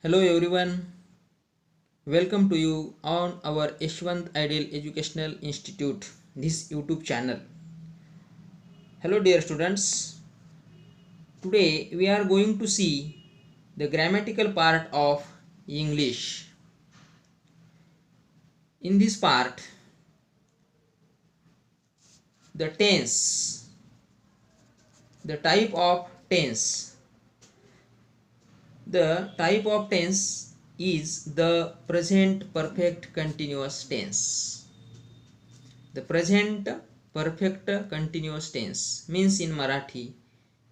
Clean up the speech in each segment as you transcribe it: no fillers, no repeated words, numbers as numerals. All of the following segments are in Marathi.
Hello everyone, welcome to you on our Yashwant Ideal Educational Institute, this YouTube channel. Hello dear students, today we are going to see the grammatical part of English. In this part, the tense, the type of tense. The type of tense is the present perfect continuous tense. The present perfect continuous tense means in Marathi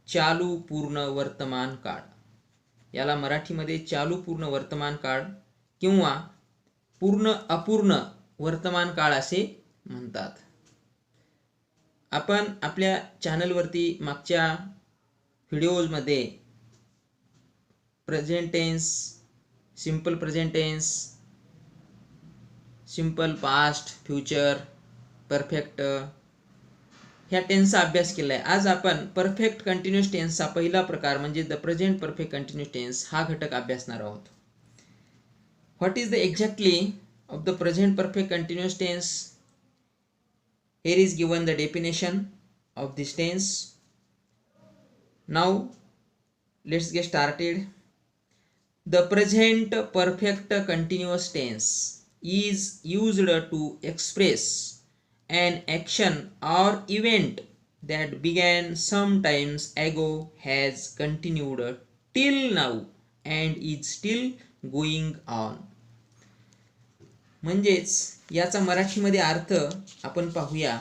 चालू पूर्ण वर्तमान काळ. याला मराठीमध्ये चालू पूर्ण वर्तमान काळ किंवा पूर्ण अपूर्ण वर्तमान काळ असे म्हणतात. आपण आपल्या चॅनलवरती मागच्या व्हिडिओजमध्ये present tense, simple present tense, simple past, future, perfect ह्या टेन्सचा अभ्यास केला आहे. आज आपण परफेक्ट कंटिन्युअस टेन्सचा पहिला प्रकार म्हणजे the present perfect continuous tense हा घटक अभ्यासणार आहोत. What is the exactly of the present perfect continuous tense? Here is given the definition of this tense. Now let's get started. The present perfect continuous tense is used to express an action or event that began some times ago, has continued till now and is still going on. म्हणजेच याचा मराठीमध्ये अर्थ आपण पाहूया.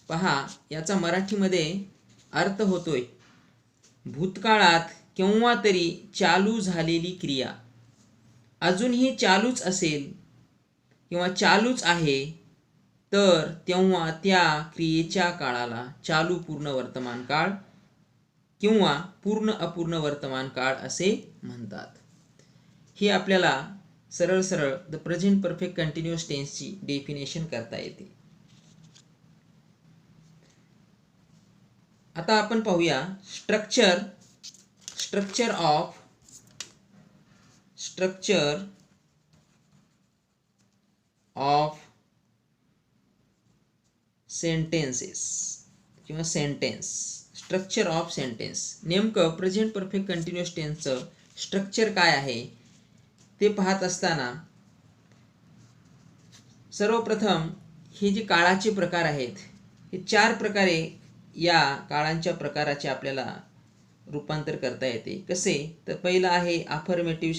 पहा, याचा मराठीमध्ये अर्थ होतोय भूतकाळात केव्हा तरी चालू झालेली क्रिया अजूनही चालूच असेल किंवा चालूच आहे तर तेव्हा त्या क्रियेच्या काळाला चालू पूर्ण वर्तमान काळ किंवा पूर्ण अपूर्ण वर्तमान काळ असे म्हणतात. हे आपल्याला सरळ सरळ द प्रेझेंट परफेक्ट कंटिन्युअस टेन्सची डेफिनेशन करता येते. आता आपण पाहूया स्ट्रक्चर ऑफ सेंटेन्सेस किंवा सेंटेन्स. स्ट्रक्चर ऑफ सेंटेन्स नेमकं प्रेझेंट परफेक्ट कंटिन्युअस टेन्सचं स्ट्रक्चर काय आहे ते पाहत असताना सर्वप्रथम हे जे काळाचे प्रकार आहेत हे 4 प्रकारे या काळांच्या प्रकाराचे आपल्याला रूपांतर करता येते. कसे तर पहिला आहे अफर्मेटिव्ह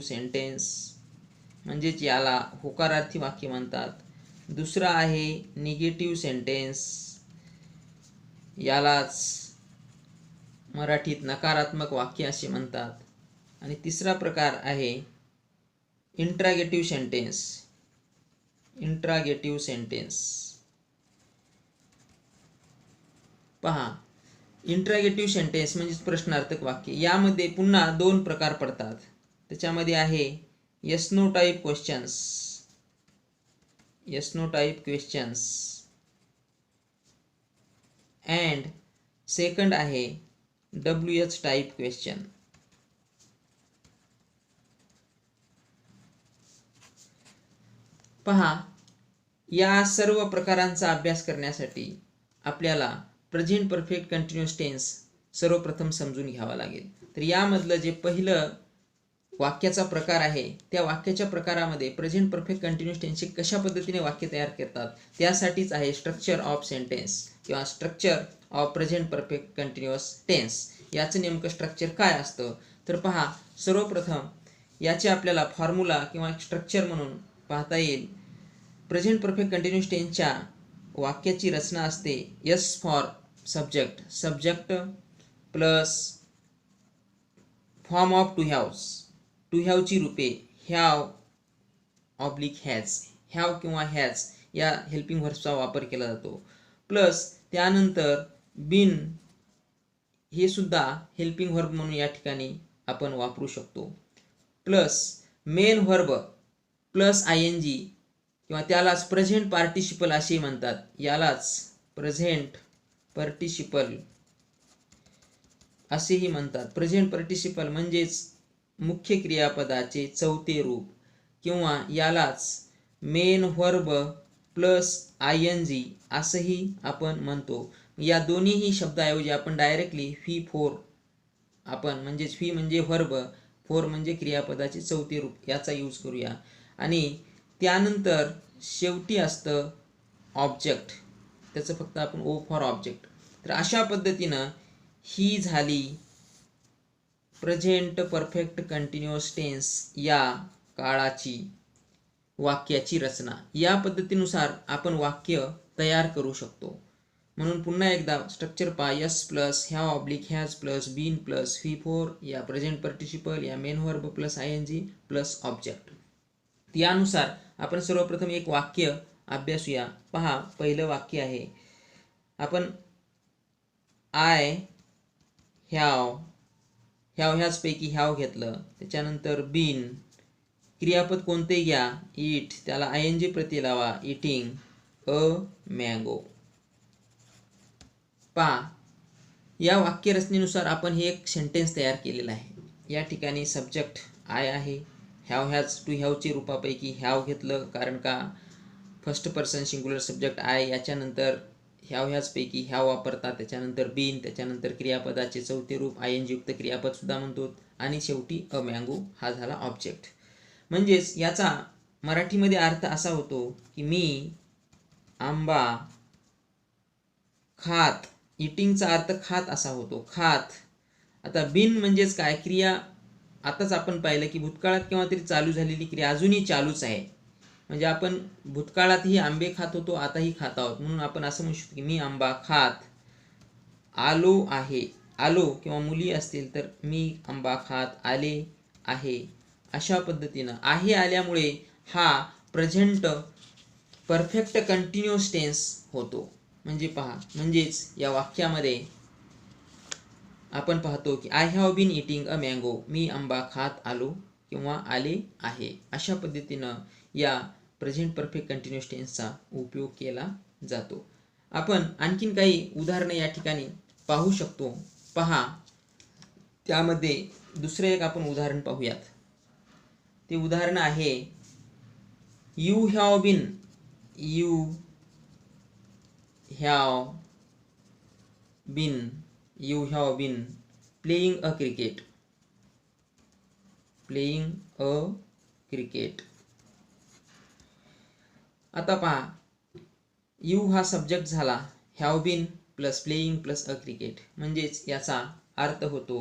सेंटेन्स म्हणजेच याला होकारार्थी वाक्य म्हणतात. दुसरा आहे निगेटिव्ह सेंटेन्स, यालाच मराठीत नकारात्मक वाक्य असे म्हणतात. आणि तिसरा प्रकार आहे इंट्रागेटिव्ह सेंटेन्स. पहा, इंट्रागेटिव्ह सेंटेन्स म्हणजे प्रश्नार्थक वाक्य. यामध्ये पुन्हा 2 प्रकार पडतात. त्याच्यामध्ये आहे yes no type questions and second आहे WH टाईप क्वेश्चन. पहा, या सर्व प्रकारांचा अभ्यास करण्यासाठी आपल्याला प्रेझेंट परफेक्ट कंटिन्युअस टेन्स सर्वप्रथम समजून घ्यावा लागेल. तर यामधलं जे पहिलं वाक्याचा प्रकार आहे त्या वाक्याच्या प्रकारामध्ये प्रेझेंट परफेक्ट कंटिन्युअस टेन्सचे कशा पद्धतीने वाक्य तयार करतात त्यासाठीच आहे स्ट्रक्चर ऑफ सेंटेन्स किंवा structure of present perfect continuous tense. याचं नेमकं स्ट्रक्चर काय असतं तर पहा, सर्वप्रथम याचे आपल्याला फॉर्म्युला किंवा स्ट्रक्चर म्हणून पाहता येईल. प्रेझेंट परफेक्ट कंटिन्युअस टेन्सच्या वाक्याची रचना असते S for subject plus form of to हॅवची रूपे हॅव ऑब्लिक हॅव किंवा हॅज या हेल्पिंग व्हर्बचा वापर केला जातो. प्लस त्यानंतर बीन हे सुद्धा हेल्पिंग व्हर्ब म्हणून या ठिकाणी आपण वापरू शकतो. Plus main verb plus ING किंवा त्यालाच प्रेझेंट पार्टिसिपल असे म्हणतात. यालाच प्रेझेंट पार्टिसिपल असेही म्हणतात. प्रेझेंट पार्टिसिपल म्हणजेच मुख्य क्रियापदाचे चौथे रूप किंवा यालाच main verb plus I N G असंही आपण म्हणतो. या दोन्हीही शब्दाऐवजी आपण डायरेक्टली फी फोर आपण म्हणजेच फी म्हणजे व्हर्ब, फोर म्हणजे क्रियापदाचे चौथे रूप याचा यूज करूया. आणि त्यानंतर शेवटी असतं ऑब्जेक्ट, त्याचं फक्त आपण ओ फॉर ऑब्जेक्ट. तर अशा पद्धतीनं ही झाली प्रेझेंट परफेक्ट कंटिन्युअस टेन्स या काळाची वाक्याची रचना. या पद्धतीनुसार आपण वाक्य तयार करू शकतो. म्हणून पुन्हा एकदा स्ट्रक्चर पहा. एस प्लस ह्या oblique has plus been plus V four या प्रेझेंट पार्टिसिपल या main verb plus I N G plus object. यानुसार आपण सर्वप्रथम एक वाक्य अभ्यासूया. पहा, पहिलं वाक्य आहे, आपण आय ह्याव ह्याच पैकी ह्याव घेतलं. त्याच्यानंतर बीन क्रियापद कोणते घ्या, इट, त्याला आय एन जी प्रती लावा, इटिंग अ मँगो. पहा, या वाक्यरचनेनुसार आपण हे एक सेंटेन्स तयार केलेलं आहे. या ठिकाणी सब्जेक्ट आय आहे, हॅव हॅज टू हॅवची रूपापैकी हॅव घेतलं, कारण का first person singular subject I, याच्यानंतर ह्याव ह्याच पैकी ह्याव वापरतात, त्याच्यानंतर बीन, त्याच्यानंतर क्रियापदाचे चौथे रूप आय एन जी युक्त क्रियापद सुद्धा म्हणतो, आणि शेवटी अ मँगो हा झाला ऑब्जेक्ट. म्हणजेच याचा मराठीमध्ये अर्थ असा होतो की मी आंबा खात, इटिंगचा अर्थ खात असा होतो, खात. आता बिन म्हणजेच काय, क्रिया आताच आपण पाहिलं की भूतकाळात केव्हा तरी चालू झालेली क्रिया अजूनही चालूच आहे. म्हणजे आपण भूतकाळातही आंबे खात होतो, आताही खात आहोत. म्हणून आपण असं म्हणू शकतो की मी आंबा खात आलो आहे. आलो किंवा मुली असतील तर मी आंबा खात आले आहे. अशा पद्धतीनं आहे आल्यामुळे हा प्रेझेंट परफेक्ट कंटिन्युअस टेन्स होतो. म्हणजे पहा, म्हणजेच या वाक्यामध्ये आपण पाहतो की I have been eating a mango, मी आंबा खात आलो किंवा आले आहे. अशा पद्धतीनं या प्रेझेंट परफेक्ट कंटिन्युअस टेन्सचा उपयोग केला जातो. आपण आणखीन काही उदाहरणं या ठिकाणी पाहू शकतो. पहा, त्यामध्ये दुसरं एक आपण उदाहरण पाहूयात. ते उदाहरण आहे, you have been, you have been, you have been playing a cricket, playing a cricket. आता पहा, यू हा सब्जेक्ट झाला, have been plus playing plus a cricket, म्हणजेच याचा अर्थ होतो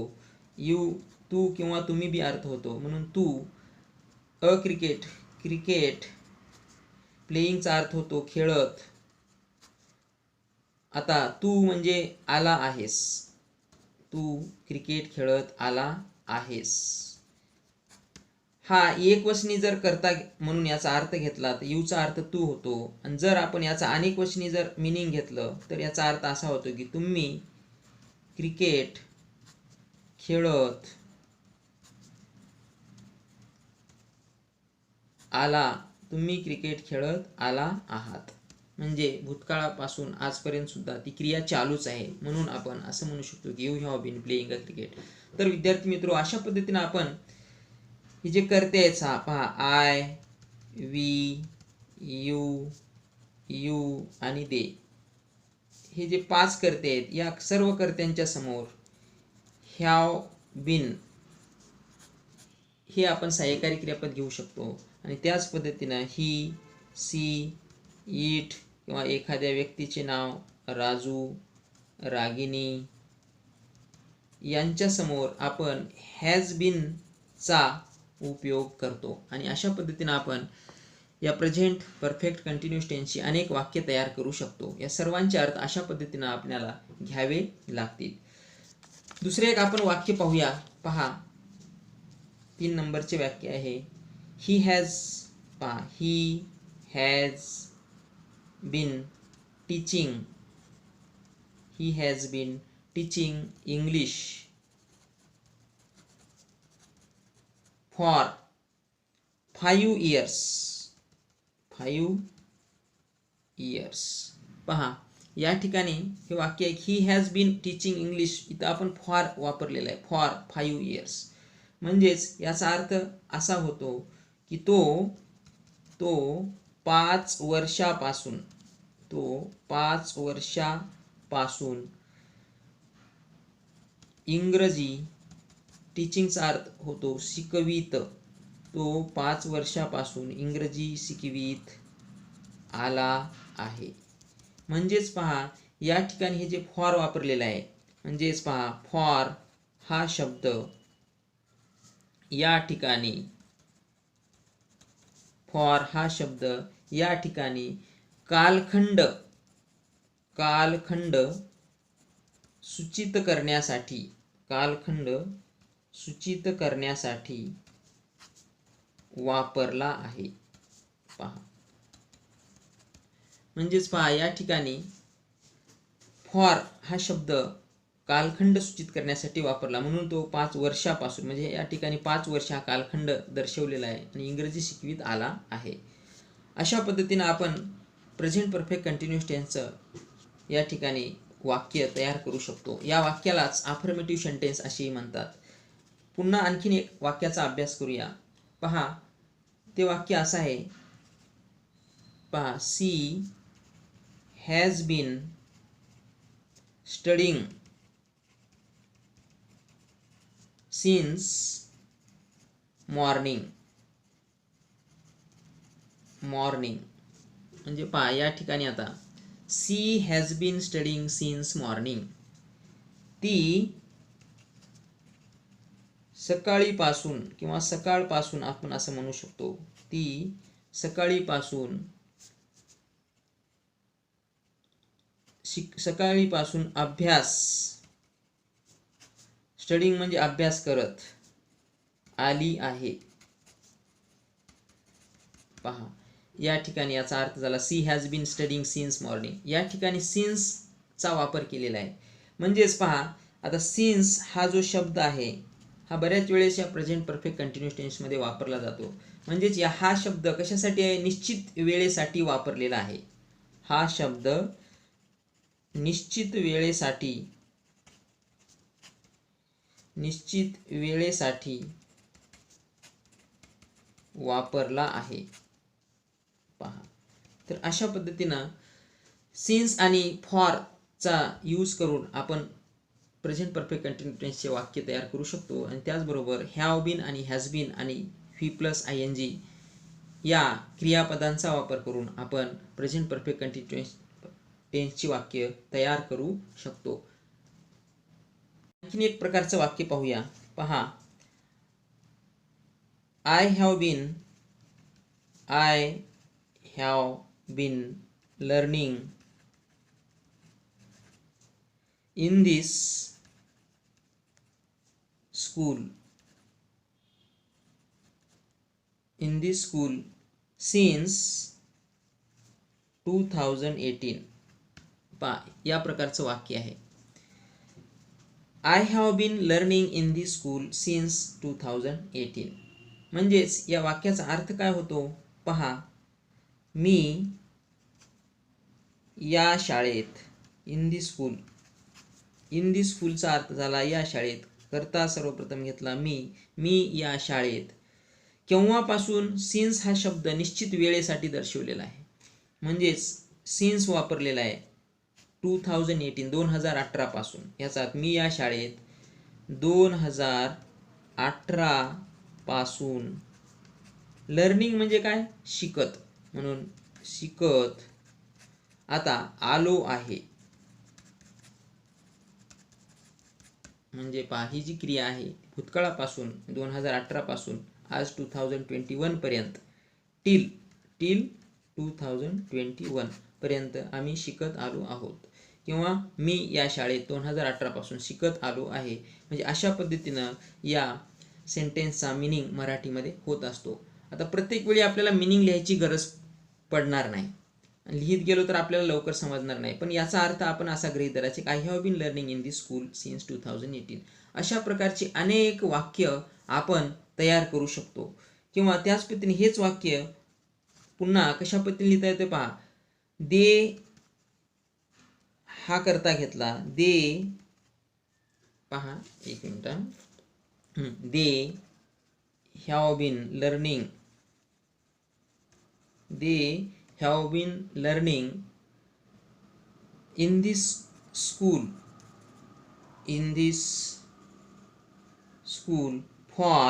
यू, तू किंवा तुम्ही बी अर्थ होतो. म्हणून तू, अ क्रिकेट, क्रिकेट, प्लेइंगचा अर्थ होतो खेळत. आता तू म्हणजे आला आहेस, तू क्रिकेट खेळत आला आहेस. हा एकवचनी जर करता म्हणून याचा अर्थ घेतला तर यूचा अर्थ तू होतो. आणि जर आपण याचा अनेकवचनी जर मिनिंग घेतलं तर याचा अर्थ असा होतो की तुम्ही क्रिकेट खेळत आला, तुम्ही क्रिकेट खेळत आला आहात. म्हणजे भूतकाळापासून आजपर्यंत सुद्धा ती क्रिया चालूच आहे. म्हणून आपण असं म्हणू शकतो की you have been playing a cricket. तर विद्यार्थी मित्र, अशा पद्धतीने आपण हे जे करते आहेत, पहा, आय, वी, यू, यू आणि दे, हे जे 5 कर्ते आहेत, या सर्व कर्त्यांच्या समोर हॅव बीन हे आपण सहाय्यकारी क्रियापद घेऊ शकतो. आणि त्याच पद्धतीनं ही, सी, इट किंवा एखाद्या व्यक्तीचे नाव राजू, रागिनी यांच्या समोर आपण हॅज बीनचा उपयोग करतो. आणि अशा पद्धतीनं आपण या प्रेझेंट परफेक्ट कंटिन्युअस टेन्सची अनेक वाक्य तयार करू शकतो. या सर्वांचे अर्थ अशा पद्धतीनं आपल्याला घ्यावे लागतील. दुसरे एक आपण वाक्य पाहूया. पहा, 3 नंबरचे वाक्य आहे, ही हॅज. पहा, he has been teaching, he has been teaching English for 5 years. 5 years. पहा, या ठिकाणी हे वाक्य आहे, he has been teaching English. इथं आपण फॉर वापरलेला आहे, फॉर 5 years. म्हणजेच याचा अर्थ असा होतो की तो 5 वर्षापासून इंग्रजी, टीचिंगचा अर्थ होतो शिकवित, तो 5 वर्षापासून इंग्रजी शिकवित आला आहे. म्हणजेच पहा या ठिकाणी हे जे फॉर वापरलेलं आहे, म्हणजेच पहा फॉर हा शब्द या ठिकाणी कालखंड सूचित करण्यासाठी वापरला आहे. पहा म्हणजेच पहा या ठिकाणी फॉर हा शब्द कालखंड सूचित करण्यासाठी वापरला, म्हणून तो 5 वर्षापासून, म्हणजे या ठिकाणी 5 वर्ष हा कालखंड दर्शवलेला आहे आणि इंग्रजी शिकवित आला आहे. अशा पद्धतीने आपण प्रेझेंट परफेक्ट कंटिन्युअस टेन्सचं या ठिकाणी वाक्य तयार करू शकतो. या वाक्यालाच अफर्मेटिव्ह सेंटेन्स असेही म्हणतात. पुन्हा आणखीन एक वाक्याचा अभ्यास करूया. पहा ते वाक्य असं आहे, पहा, she has been studying since morning. म्हणजे पहा या ठिकाणी आता she has been studying since morning. ती सकाळीपासून किंवा सकाळपासून आपण असं म्हणू शकतो, ती सकाळीपासून अभ्यास, स्टडिंग म्हणजे अभ्यास करत आली आहे. पहा या ठिकाणी याचा अर्थ झाला she has been studying since morning. या ठिकाणी सिन्सचा वापर केलेला आहे. म्हणजेच पहा आता सिन्स हा जो शब्द आहे हा बऱ्याच वेळेस या प्रेझेंट परफेक्ट कंटिन्युअस टेन्समध्ये वापरला जातो. म्हणजेच हा शब्द कशासाठी आहे, निश्चित वेळेसाठी वापरलेला आहे. हा शब्द निश्चित वेळेसाठी वापरला आहे. पहा तर अशा पद्धतीनं सिन्स आणि फॉरचा यूज करून आपण प्रेझेंट परफेक्ट कंटिन्युअस टेन्सचे वाक्य तयार करू शकतो. आणि त्याचबरोबर हॅव बीन आणि हॅज बीन आणि V+ing या क्रियापदांचा वापर करून आपण प्रेझेंट परफेक्ट कंटिन्युअस टेन्सची वाक्य तयार करू शकतो. आणखीन एक प्रकारचं वाक्य पाहूया. पहा, I have been learning in this school since 2018. पहा या प्रकारचं वाक्य आहे. I have been learning in this school since 2018. म्हणजेच या वाक्याचा अर्थ काय होतो, पहा, मी या शाळेत, इन दी स्कूलचा अर्थ झाला या शाळेत, करता सर्वप्रथम घेतला मी या शाळेत केव्हापासून, सिन्स हा शब्द निश्चित वेळेसाठी दर्शवलेला आहे. म्हणजेच सिन्स वापरलेला आहे 2018 पासून. याचा अर्थ मी या शाळेत 2018 पासून, लर्निंग म्हणजे काय, शिकत, म्हणून शिकत आता आलो आहे. म्हणजे पहा ही जी क्रिया आहे भूतकाळापासून 2018 पासून आज 2021 पर्यंत, टिल 2021 पर्यंत आम्ही शिकत आलो आहोत, किंवा मी या शाळेत 2018 पासून शिकत आलो आहे. म्हणजे अशा पद्धतीनं या सेंटेन्सचा मिनिंग मराठीमध्ये होत असतो. आता प्रत्येक वेळी आपल्याला मिनिंग लिहायची गरज पडणार नाही, लिहित गेलो तर आपल्याला लवकर समजणार नाही. पण याचा अर्थ आपण असा गृहीत धरायचे, I have been learning in this school since 2018. अशा प्रकारची अनेक वाक्य आपण तयार करू शकतो. किंवा त्याच पद्धतीने हेच वाक्य पुन्हा कशा पद्धतीने लिहिता येते, पहा, दे हा करता घेतला दे, पहा एक minute, they have been learning, they have been learning in this school, in this school for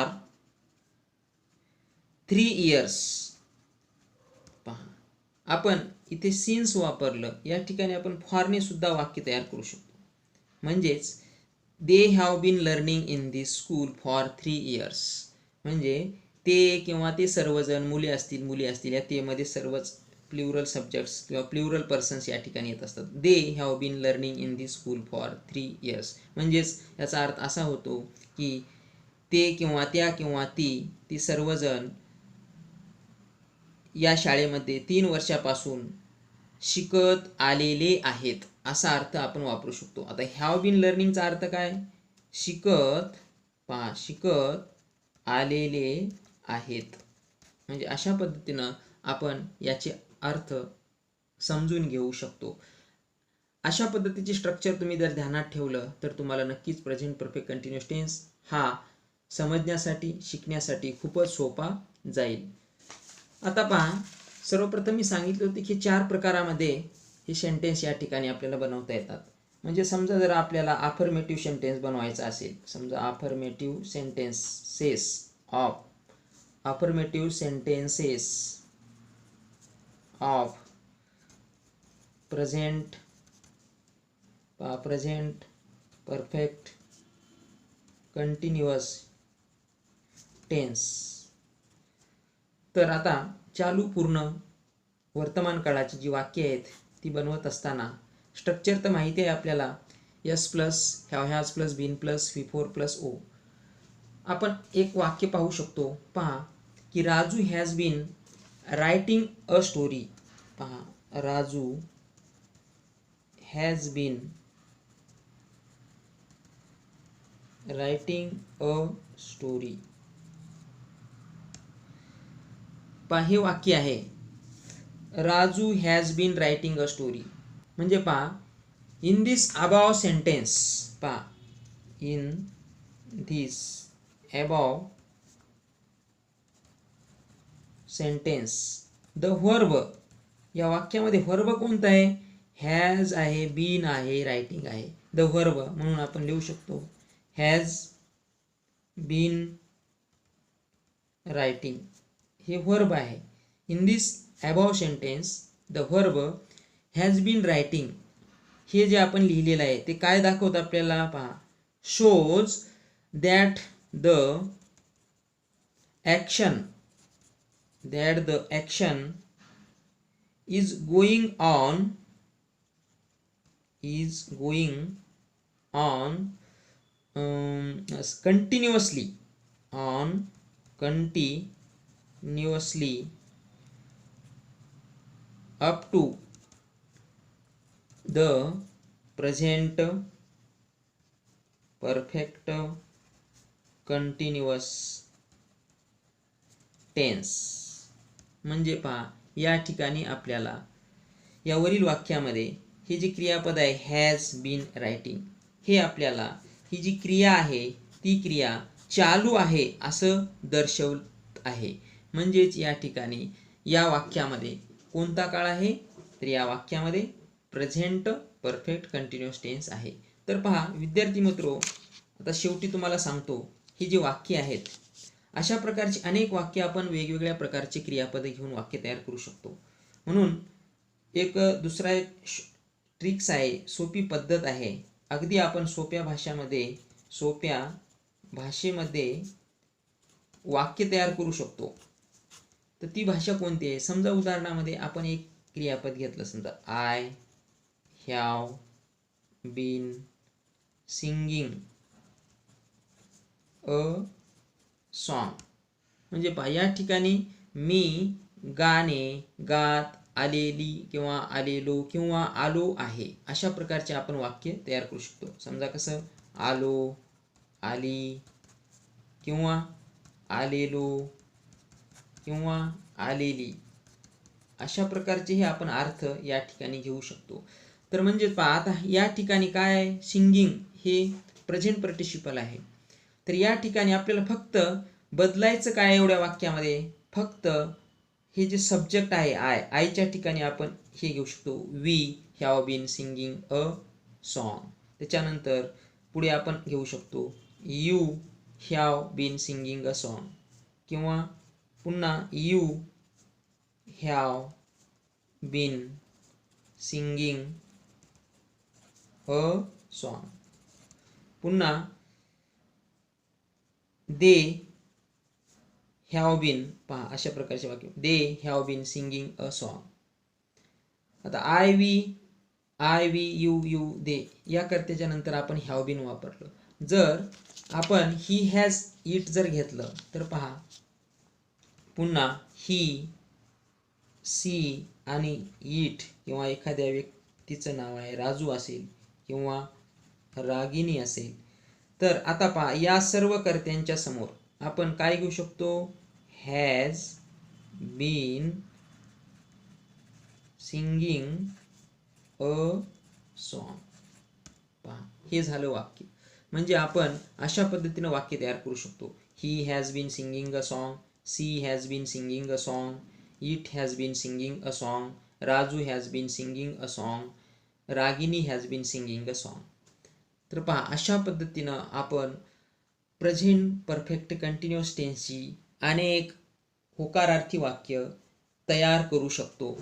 3 years. पहा आपण इथे सिन्स वापरलं, या ठिकाणी आपण फॉरने सुद्धा वाक्य तयार करू शकतो. म्हणजेच they have been learning in this school for 3 years, म्हणजे ते किंवा ते सर्वजण, मुले असतील मुली असतील, या ते मध्ये सर्वच प्लुरल सब्जेक्ट्स किंवा प्लुरल पर्सन्स या ठिकाणी येत असतात. They have been learning in this school for 3 years, म्हणजेच याचा अर्थ असा होतो की ते किंवा त्या किंवा ती सर्वजण या शाळेमध्ये 3 वर्षापासून शिकत आलेले आहेत, असा अर्थ आपण वापरू शकतो. आता हॅव बीन लर्निंगचा अर्थ काय? शिकत, पहा शिकत आलेले आहेत. म्हणजे अशा पद्धतीनं आपण याचे अर्थ समजून घेऊ शकतो. अशा पद्धतीचे स्ट्रक्चर तुम्ही जर ध्यानात ठेवलं तर तुम्हाला नक्कीच प्रेझेंट परफेक्ट कंटिन्युअस टेन्स हा समजण्यासाठी, शिकण्यासाठी खूपच सोपा जाईल. आता पहा, सर्वप्रथम मी सांगितले होते की 4 प्रकारामध्ये हे सेंटेन्स या ठिकाणी आपल्याला बनवता येतात. म्हणजे समजा जर आपल्याला अफर्मेटिव्ह सेंटेन्स बनवायचा असेल, समजा affirmative sentences of present perfect continuous tense, तर आता चालू, पूर्ण, वर्तमान काळाची जी वाक्य आहेत ती बनवत असताना स्ट्रक्चर तर माहिती आहे आपल्याला, S plus have has plus been plus V4 plus O. आपण एक वाक्य पाहू शकतो, पहा की Raju has been writing a story. पहा, Raju has been writing a story. पहा हे वाक्य आहे, Raju has been writing a story. म्हणजे पहा, इन दिस अबाव सेंटेन्स, पहा in this above sentence the verb, या वाक्यामध्ये व्हर्ब कोणता आहे? हॅज आहे, बीन आहे, रायटिंग आहे. द व्हर्ब म्हणून आपण लिहू शकतो हॅज बीन रायटिंग, हे व्हर्ब आहे. In this above sentence the verb has been writing, हे जे आपण लिहिलेलं आहे ते काय दाखवत आपल्याला? पहा, shows that the action is going on continuously up to the present perfect continuous tense. म्हणजे पहा, या ठिकाणी आपल्याला यावरील वाक्यामध्ये हे जे क्रियापद आहे हॅज बीन रायटिंग, हे आपल्याला ही जी क्रिया आहे ती क्रिया चालू आहे असं दर्शवत आहे. म्हणजेच या ठिकाणी या वाक्यामध्ये कोणता काळ आहे? तर या वाक्यामध्ये प्रेझेंट परफेक्ट कंटिन्युअस टेन्स आहे. तर पहा विद्यार्थी मित्रो, आता शेवटी तुम्हाला सांगतो, ही जी वाक्य आहेत अशा प्रकारची अनेक वाक्य आपण वेगवेगळ्या प्रकारचे क्रियापदे घेऊन वाक्य तयार करू शकतो. म्हणून एक ट्रिक्स आहे, सोपी पद्धत आहे. अगदी आपण सोप्या भाषेमध्ये वाक्य तयार करू शकतो. तर ती भाषा कोणती आहे? समजा उदाहरणामध्ये आपण एक क्रियापद घेतलं, समजा I have been singing a song. म्हणजे पहा, या ठिकाणी मी गाणे गात आलेली किंवा आलेलो किंवा आलो आहे, अशा प्रकारचे आपण वाक्य तयार करू शकतो. समजा कसं, आलो, आली किंवा आलेलो किंवा आलेली, अशा प्रकारचे हे आपण अर्थ या ठिकाणी घेऊ शकतो. तर म्हणजे पहा आता या ठिकाणी काय आहे, सिंगिंग हे प्रेझेंट पार्टिसिपल आहे. तर या ठिकाणी आपल्याला फक्त बदलायचं काय एवढ्या वाक्यामध्ये, फक्त हे जे सब्जेक्ट आहे आयच्या ठिकाणी आपण हे घेऊ शकतो, we have been singing a song. त्याच्यानंतर पुढे आपण घेऊ शकतो you have been singing a song, किंवा पुन्हा you have been singing a song. पुन्हा दे हॅव बीन, पहा अशा प्रकारचे वाक्य, they have been singing a song. आता आय वी यू दे या कर्त्याच्या नंतर आपण हॅव बीन वापरलं. जर आपण ही हॅज इट जर घेतलं तर पहा पुन्हा ही सी आणि इट किंवा एखाद्या व्यक्तीचं नाव आहे राजू असेल किंवा रागिनी असेल, तर आता पहा या सर्व कर्त्यांच्या समोर आपण काय घेऊ शकतो, has been singing a song. पहा हे झालं वाक्य. म्हणजे आपण अशा पद्धतीनं वाक्य तयार करू शकतो. He has been singing a song, she has been singing a song, it has been singing a song, Raju has been singing a song, Ragini has been singing a song. तर पहा अशा पद्धतीनं आपण प्रेझेंट परफेक्ट कंटिन्युअस टेन्सची अनेक होकारार्थी वाक्य तयार करू शकतो.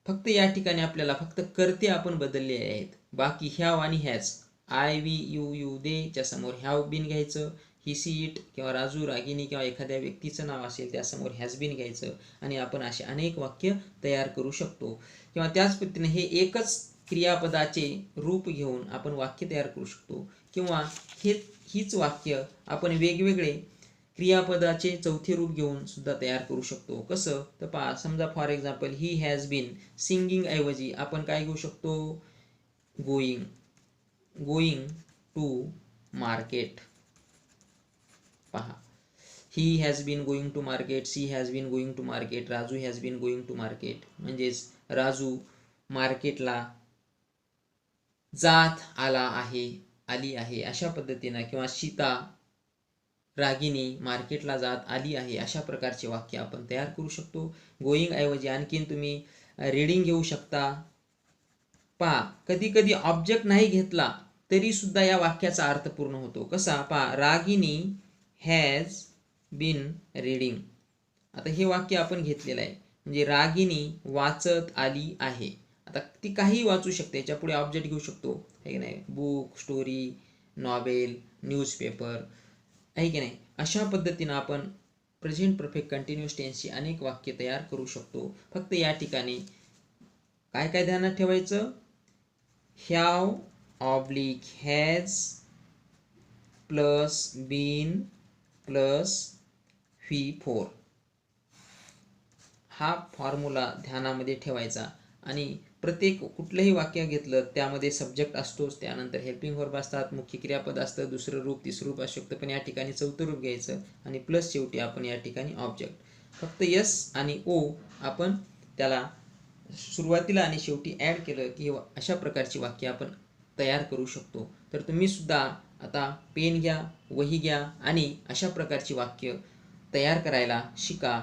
फक्त या ठिकाणी आपल्याला फक्त कर्ते आपण बदलले आहेत. बाकी हॅव आणि हॅज, आय वी यू देच्या समोर हॅव बीन घ्यायचं, ही सी इट किंवा राजू रागिनी किंवा एखाद्या व्यक्तीचं नाव असेल त्यासमोर हॅज बीन घ्यायचं आणि आपण असे अनेक वाक्य तयार करू शकतो. किंवा त्याच पद्धतीने हे एकच क्रियापदाचे रूप घेऊन आपण वाक्य तयार करू शकतो, किंवा हीच वाक्य आपण वेगवेगळे क्रियापदाचे चौथे रूप घेऊन सुद्धा तयार करू शकतो. कसं तर पहा, समजा for example he has been singing ऐवजी आपण काय घेऊ शकतो, गोईंग टू मार्केट. पहा he has been going to market, she has been going to market, Raju has been going to market. म्हणजेच राजू मार्केटला जात आली आहे अशा पद्धतीनं, किंवा सीता रागिनी मार्केटला जात आली आहे अशा प्रकारचे वाक्य आपण तयार करू शकतो. गोईंग ऐवजी आणखीन तुम्ही रीडिंग घेऊ शकता. पहा कधी कधी ऑब्जेक्ट नाही घेतला तरी सुद्धा या वाक्याचा अर्थ पूर्ण होतो. कसा, पहा रागिनी हॅज बीन रीडिंग. आता हे वाक्य आपण घेतलेलं आहे, म्हणजे रागिनी वाचत आली आहे. आता ती काही वाचू शकते, याच्या पुढे ऑब्जेक्ट घेऊ शकतो, आहे की नाही, बुक, स्टोरी, नॉवेल, न्यूजपेपर, आहे की नाही. अशा पद्धतीनं आपण प्रेझेंट परफेक्ट कंटिन्युअस टेन्सची अनेक वाक्य तयार करू शकतो. फक्त या ठिकाणी काय काय ध्यानात ठेवायचं, have oblique has plus been plus V4 हा फॉर्म्युला ध्यानामध्ये ठेवायचा. आणि प्रत्येक कुठलंही वाक्य घेतलं त्यामध्ये सब्जेक्ट असतोच, त्यानंतर हेल्पिंग वर्ब असतात, मुख्य क्रियापद असतं, दुसरं रूप, तिसरं रूप असू शकतं, पण या ठिकाणी चौथं रूप घ्यायचं आणि प्लस शेवटी आपण या ठिकाणी ऑब्जेक्ट. फक्त यस आणि ओ आपण त्याला सुरुवातीला आणि शेवटी ॲड केलं की अशा प्रकारची वाक्य आपण तयार करू शकतो. तर तुम्ही सुद्धा आता पेन घ्या, वही घ्या आणि अशा प्रकारची वाक्य तयार करायला शिका.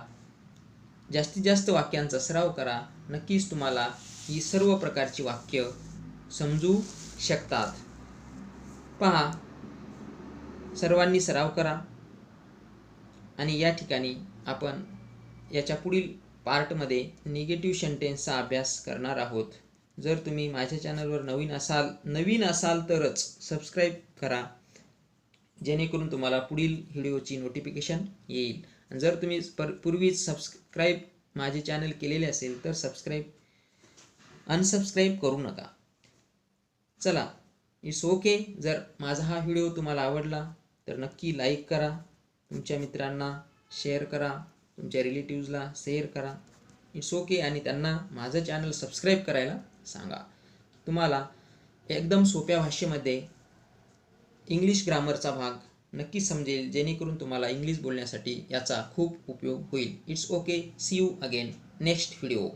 जास्तीत जास्त वाक्यांचा सराव करा. नक्कीच तुम्हाला ही सर्व प्रकारची वाक्य समजू शकतात. पहा सर्वांनी सराव करा. आणि या ठिकाणी आपण याच्या पुढील पार्टमध्ये निगेटिव्ह सेंटेन्सचा अभ्यास करणार आहोत. जर तुम्ही माझ्या चॅनलवर नवीन असाल तरच सबस्क्राईब करा, जेणेकरून तुम्हाला पुढील व्हिडिओची नोटिफिकेशन येईल. जर तुम्ही पूर्वीच सबस्क्राईब माझे चॅनल केलेले असेल तर अनसबस्क्राईब करू नका. चला, इट्स ओके. जर माझा हा व्हिडिओ तुम्हाला आवडला तर नक्की लाईक करा, तुमच्या मित्रांना शेअर करा, तुमच्या रिलेटिव्सला शेअर करा. It's okay. आणि त्यांना माझं चॅनल सबस्क्राईब करायला सांगा. तुम्हाला एकदम सोप्या भाषेमध्ये इंग्लिश ग्रामरचा भाग नक्की समजेल, जेणेकरून तुम्हाला इंग्लिश बोलण्यासाठी याचा खूप उपयोग होईल. It's okay. See you again next video.